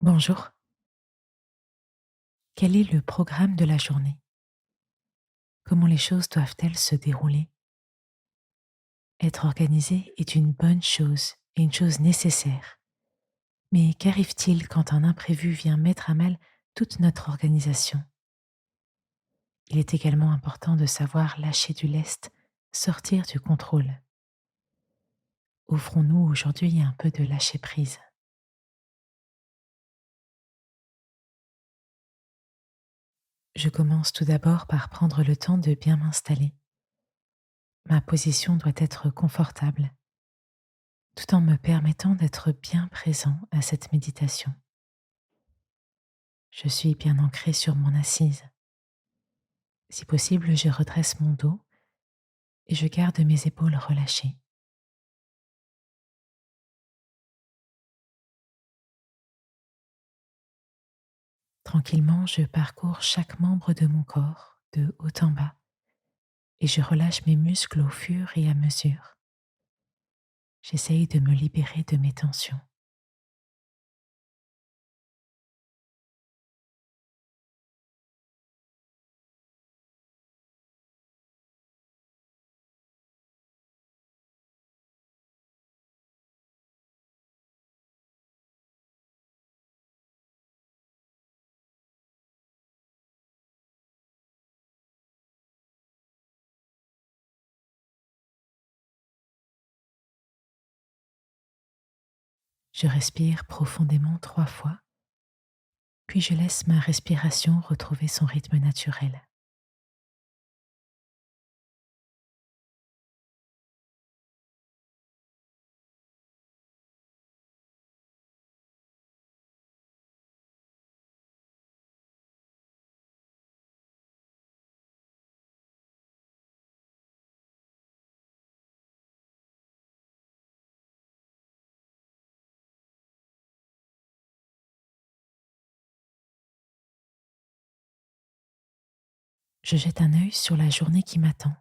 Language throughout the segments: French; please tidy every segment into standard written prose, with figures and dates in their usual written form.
Bonjour, quel est le programme de la journée? Comment les choses doivent-elles se dérouler? Être organisé est une bonne chose et une chose nécessaire. Mais qu'arrive-t-il quand un imprévu vient mettre à mal toute notre organisation? Il est également important de savoir lâcher du lest, sortir du contrôle. Offrons-nous aujourd'hui un peu de lâcher-prise. Je commence tout d'abord par prendre le temps de bien m'installer. Ma position doit être confortable tout en me permettant d'être bien présent à cette méditation. Je suis bien ancrée sur mon assise. Si possible, je redresse mon dos et je garde mes épaules relâchées. Tranquillement, je parcours chaque membre de mon corps, de haut en bas, et je relâche mes muscles au fur et à mesure. J'essaye de me libérer de mes tensions. Je respire profondément 3 fois, puis je laisse ma respiration retrouver son rythme naturel. Je jette un œil sur la journée qui m'attend.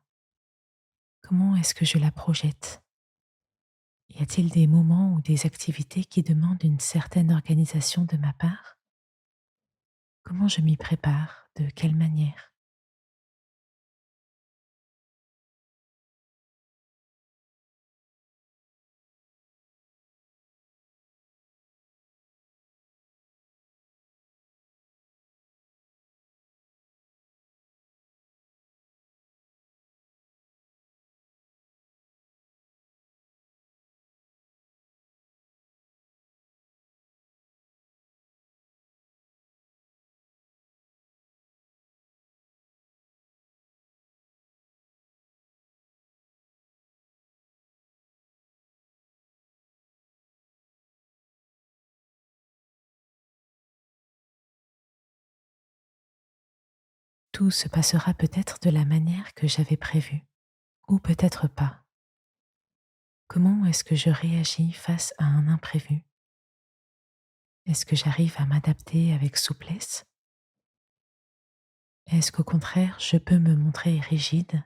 Comment est-ce que je la projette? Y a-t-il des moments ou des activités qui demandent une certaine organisation de ma part? Comment je m'y prépare? De quelle manière? Tout se passera peut-être de la manière que j'avais prévu, ou peut-être pas. Comment est-ce que je réagis face à un imprévu? Est-ce que j'arrive à m'adapter avec souplesse? Est-ce qu'au contraire, je peux me montrer rigide?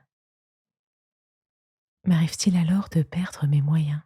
M'arrive-t-il alors de perdre mes moyens?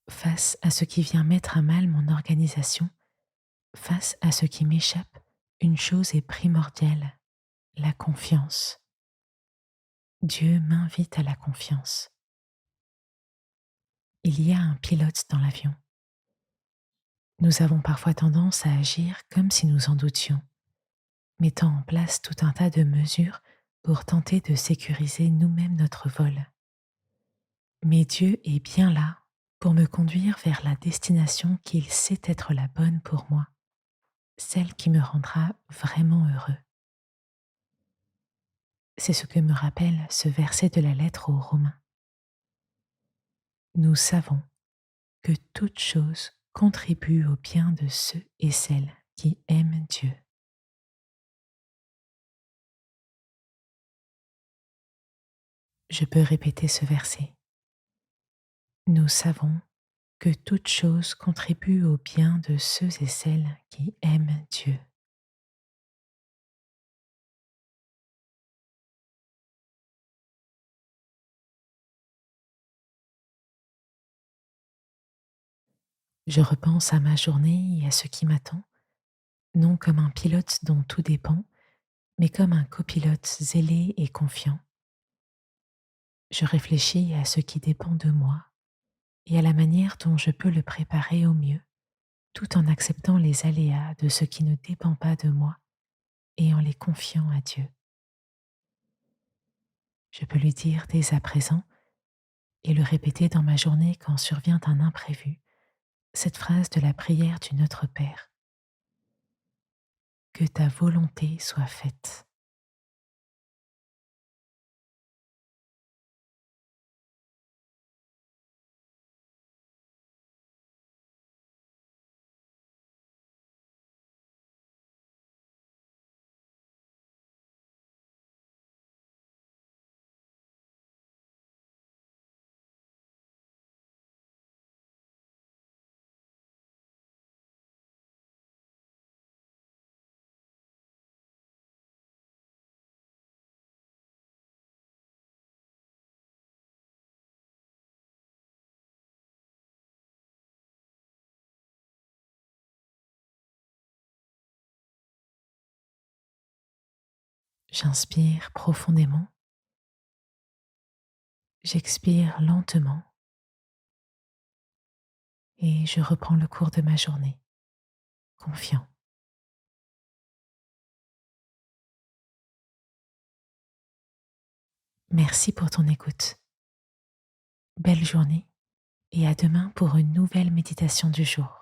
Face à ce qui vient mettre à mal mon organisation, face à ce qui m'échappe, une chose est primordiale, la confiance. Dieu m'invite à la confiance. Il y a un pilote dans l'avion. Nous avons parfois tendance à agir comme si nous en doutions, mettant en place tout un tas de mesures pour tenter de sécuriser nous-mêmes notre vol. Mais Dieu est bien là, pour me conduire vers la destination qu'il sait être la bonne pour moi, celle qui me rendra vraiment heureux. C'est ce que me rappelle ce verset de la lettre aux Romains. Nous savons que toute chose contribue au bien de ceux et celles qui aiment Dieu. Je peux répéter ce verset. Nous savons que toute chose contribue au bien de ceux et celles qui aiment Dieu. Je repense à ma journée et à ce qui m'attend, non comme un pilote dont tout dépend, mais comme un copilote zélé et confiant. Je réfléchis à ce qui dépend de moi et à la manière dont je peux le préparer au mieux, tout en acceptant les aléas de ce qui ne dépend pas de moi et en les confiant à Dieu. Je peux lui dire dès à présent et le répéter dans ma journée quand survient un imprévu, cette phrase de la prière du Notre Père. Que ta volonté soit faite. J'inspire profondément, j'expire lentement et je reprends le cours de ma journée, confiant. Merci pour ton écoute. Belle journée et à demain pour une nouvelle méditation du jour.